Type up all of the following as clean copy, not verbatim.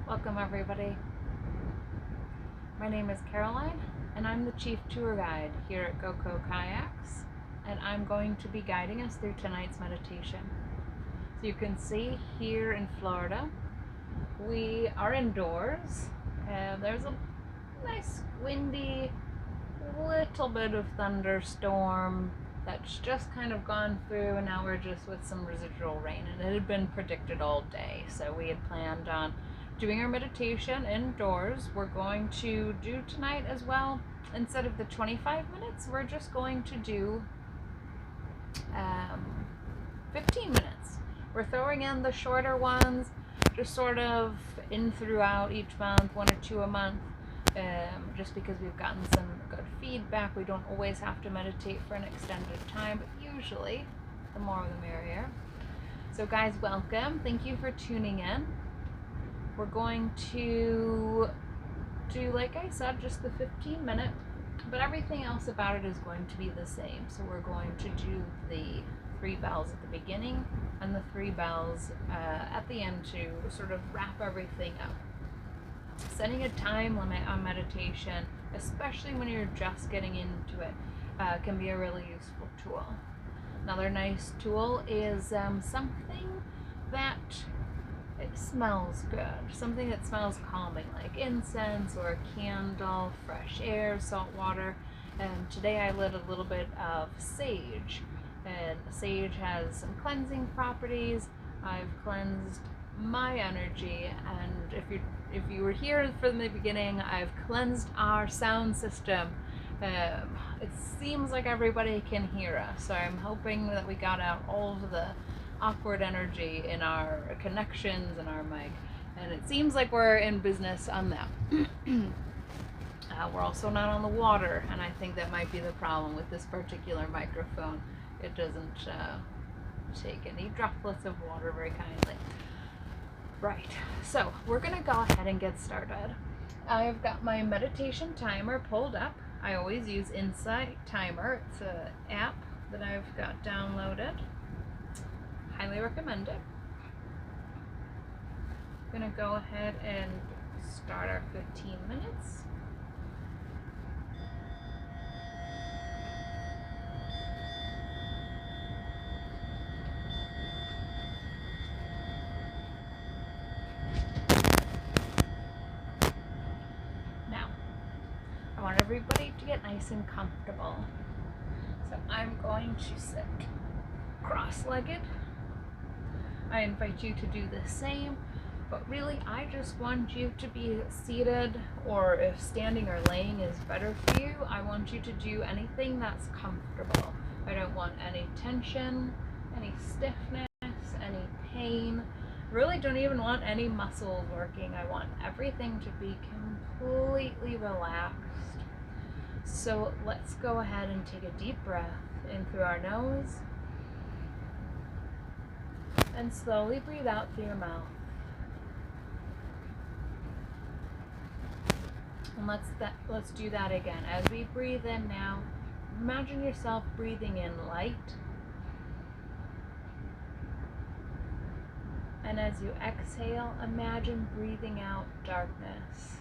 Welcome everybody. My name is Caroline and I'm the chief tour guide here at GoCo Kayaks, and I'm going to be guiding us through tonight's meditation. So you can see here in Florida we are indoors and there's a nice windy little bit of thunderstorm that's just kind of gone through, and now we're just with some residual rain, and it had been predicted all day, so we had planned on doing our meditation indoors. We're going to do tonight as well, instead of the 25 minutes, we're just going to do 15 minutes. We're throwing in the shorter ones, just sort of in throughout each month, 1 or 2 a month, just because we've gotten some good feedback. We don't always have to meditate for an extended time, but usually the more the merrier. So guys, welcome. Thank you for tuning in. We're going to do, like I said, just the 15-minute, but everything else about it is going to be the same. So we're going to do the 3 bells at the beginning and the 3 bells at the end to sort of wrap everything up. Setting a time limit on meditation, especially when you're just getting into it, can be a really useful tool. Another nice tool is something that it smells good, something that smells calming, like incense or a candle, fresh air, salt water. And today I lit a little bit of sage, and sage has some cleansing properties. I've cleansed my energy, and if you were here from the beginning, I've cleansed our sound system. It seems like everybody can hear us, so I'm hoping that we got out all of the awkward energy in our connections and our mic, and it seems like we're in business on that. We're also not on the water, and I think that might be the problem with this particular microphone. It doesn't take any droplets of water very kindly. Right, so we're gonna go ahead and get started. I've got my meditation timer pulled up. I always use Insight Timer. It's an app that I've got downloaded. Highly recommend it. I'm gonna go ahead and start our 15 minutes. I want everybody to get nice and comfortable. So I'm going to sit cross-legged. I invite you to do the same, but really I just want you to be seated, or if standing or laying is better for you, I want you to do anything that's comfortable. I don't want any tension, any stiffness, any pain. Really don't even want any muscles working. I want everything to be completely relaxed. So let's go ahead and take a deep breath in through our nose and slowly breathe out through your mouth. And let's do that again. As we breathe in now, imagine yourself breathing in light. And as you exhale, imagine breathing out darkness.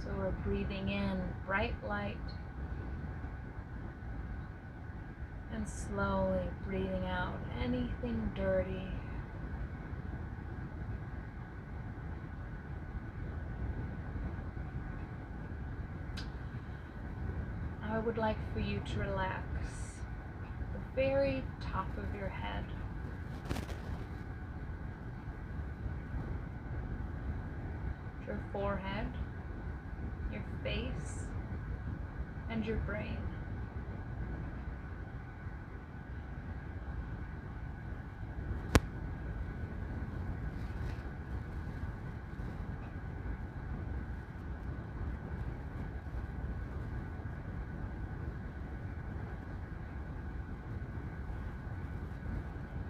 So we're breathing in bright light and slowly breathing out anything dirty. I would like for you to relax the very top of your head. Your forehead, your face, and your brain.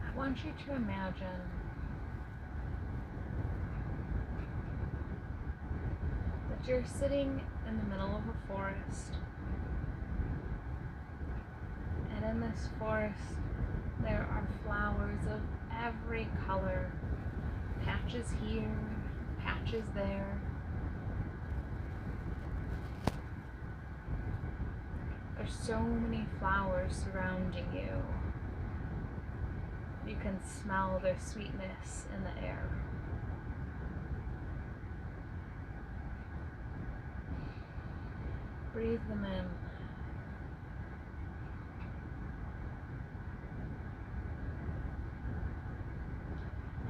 I want you to imagine that you're sitting in the middle of a forest, and in this forest there are flowers of every color, patches here, patches there. There's so many flowers surrounding you. You can smell their sweetness in the air. Breathe them in.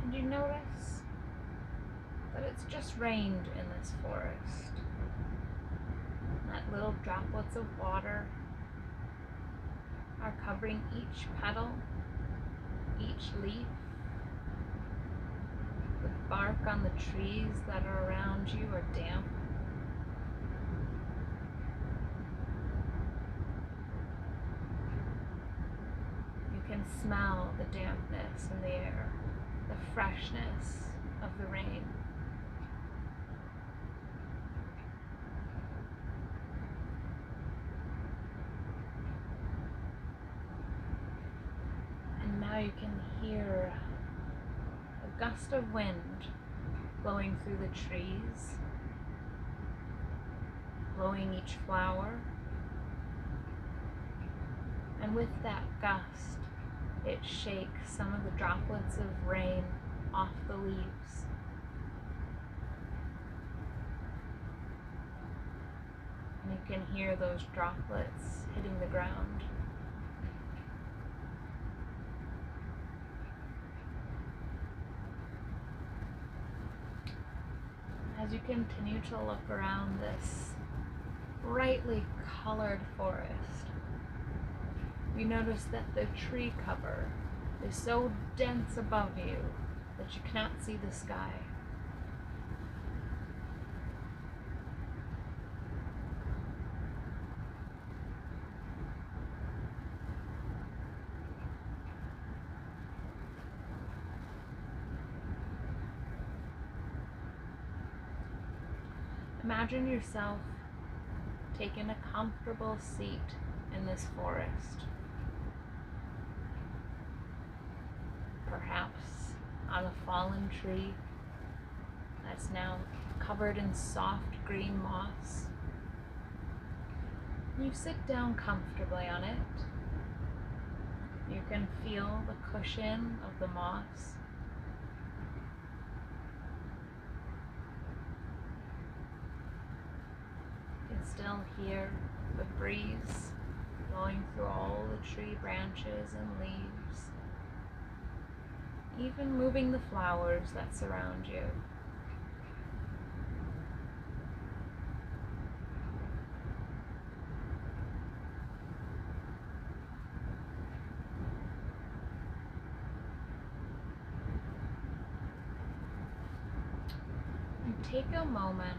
And you notice that it's just rained in this forest. That little droplets of water are covering each petal, each leaf. The bark on the trees that are around you are damp. You can smell the dampness in the air, the freshness of the rain. And now you can hear a gust of wind blowing through the trees, blowing each flower. And with that gust, it shakes some of the droplets of rain off the leaves. And you can hear those droplets hitting the ground. As you continue to look around this brightly colored forest, you notice that the tree cover is so dense above you that you cannot see the sky. Imagine yourself taking a comfortable seat in this forest. Perhaps on a fallen tree that's now covered in soft green moss. You sit down comfortably on it. You can feel the cushion of the moss. You can still hear the breeze blowing through all the tree branches and leaves, even moving the flowers that surround you. And take a moment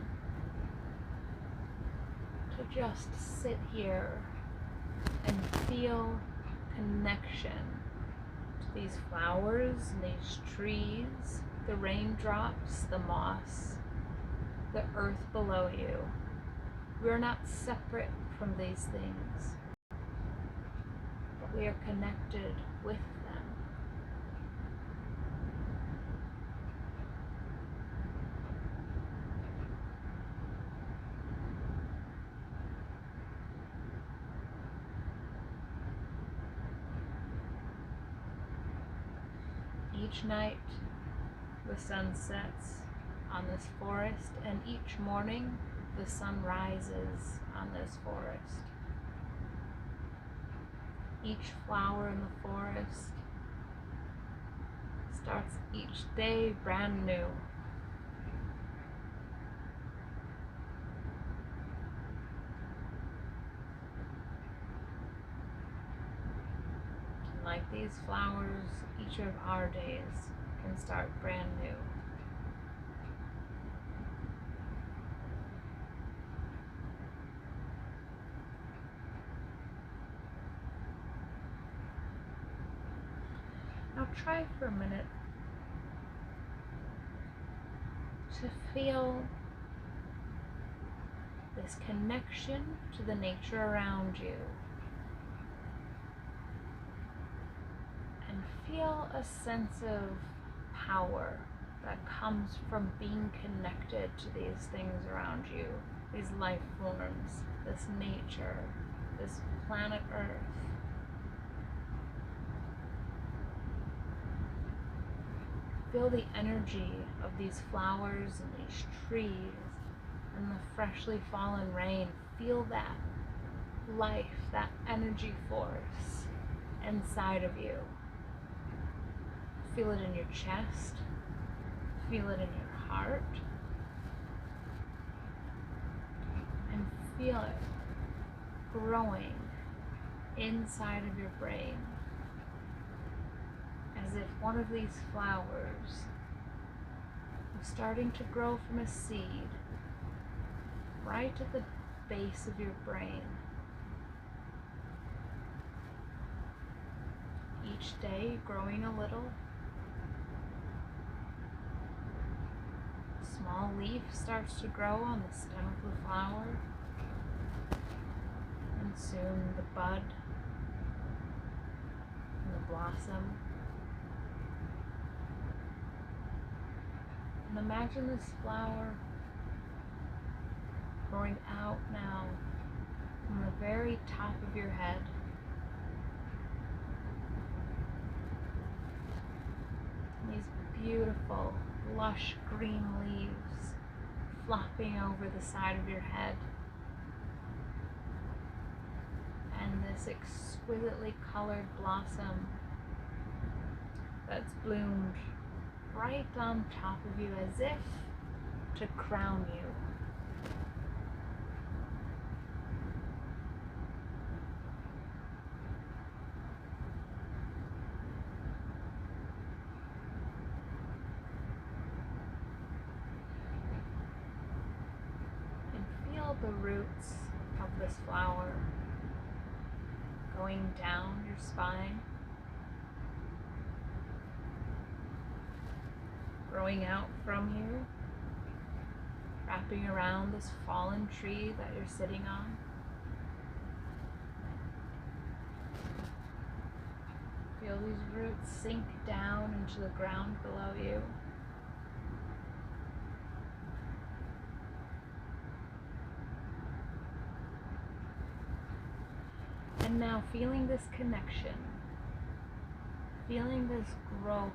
to just sit here and feel connection to these flowers and these trees, the raindrops, the moss, the earth below you. We're not separate from these things, but we are connected with them. Each night, the sun sets on this forest, and each morning, the sun rises on this forest. Each flower in the forest starts each day brand new. And like these flowers, each of our days can start brand new. Now try for a minute to feel this connection to the nature around you, and and feel a sense of power that comes from being connected to these things around you, these life forms, this nature, this planet Earth. Feel the energy of these flowers and these trees and the freshly fallen rain. Feel that life, that energy force inside of you. Feel it in your chest. Feel it in your heart. And feel it growing inside of your brain, as if one of these flowers was starting to grow from a seed right at the base of your brain. Each day growing a little. A small leaf starts to grow on the stem of the flower, and soon the bud and the blossom. And imagine this flower growing out now from the very top of your head. These beautiful, lush green leaves flopping over the side of your head. And this exquisitely colored blossom that's bloomed right on top of you, as if to crown you. And feel the roots of this flower going down your spine, growing out from you, wrapping around this fallen tree that you're sitting on. Feel these roots sink down into the ground below you. And now feeling this connection, feeling this growth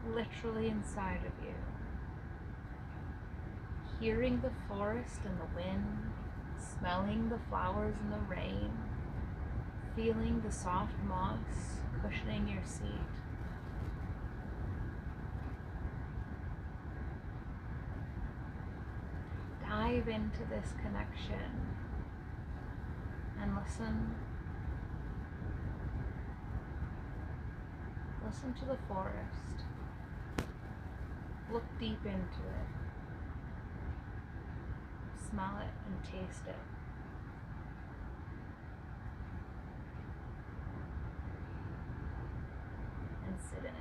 literally inside of you. Hearing the forest and the wind, smelling the flowers in the rain, feeling the soft moss cushioning your seat. Dive into this connection and listen. Listen to the forest. Look deep into it. Smell it and taste it. And sit in it.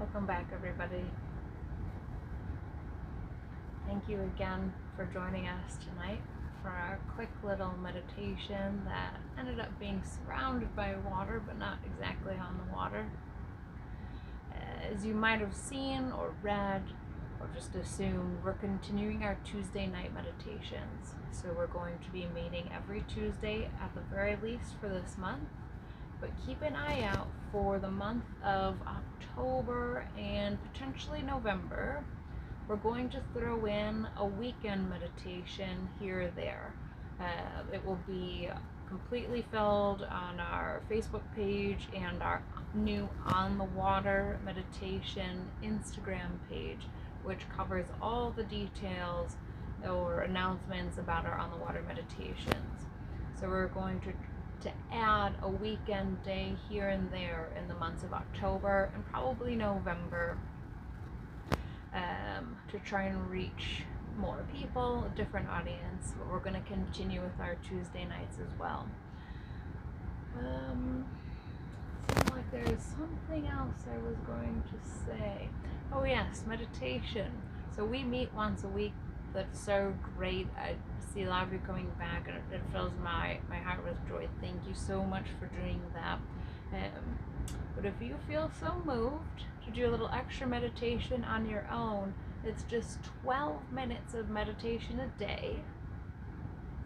Welcome back, everybody. Thank you again for joining us tonight for our quick little meditation that ended up being surrounded by water, but not exactly on the water. As you might have seen or read, or just assumed, we're continuing our Tuesday night meditations. So we're going to be meeting every Tuesday at the very least for this month. But keep an eye out for the month of October and potentially November. We're going to throw in a weekend meditation here or there. It will be completely filled on our Facebook page and our new On the Water meditation Instagram page, which covers all the details or announcements about our On the Water meditations. So we're going to add a weekend day here and there in the months of October and probably November, to try and reach more people, a different audience. But we're going to continue with our Tuesday nights as well. Seems like there's something else I was going to say. Oh yes, meditation. So we meet once a week. That's so great. I see a lot of you coming back, and it fills my heart with joy. Thank you so much for doing that. But if you feel so moved to do a little extra meditation on your own, it's just 12 minutes of meditation a day.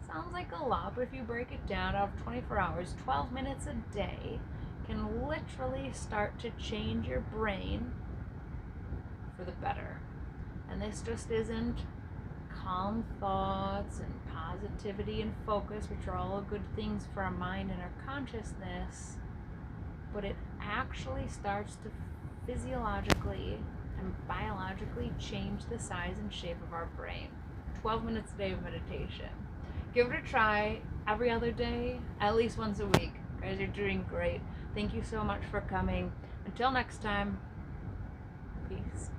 Sounds like a lot, but if you break it down out of 24 hours, 12 minutes a day can literally start to change your brain for the better. And this just isn't calm thoughts and positivity and focus, which are all good things for our mind and our consciousness, but it actually starts to physiologically and biologically change the size and shape of our brain. 12 minutes a day of meditation. Give it a try every other day, at least once a week. Guys, you're doing great. Thank you so much for coming. Until next time, peace.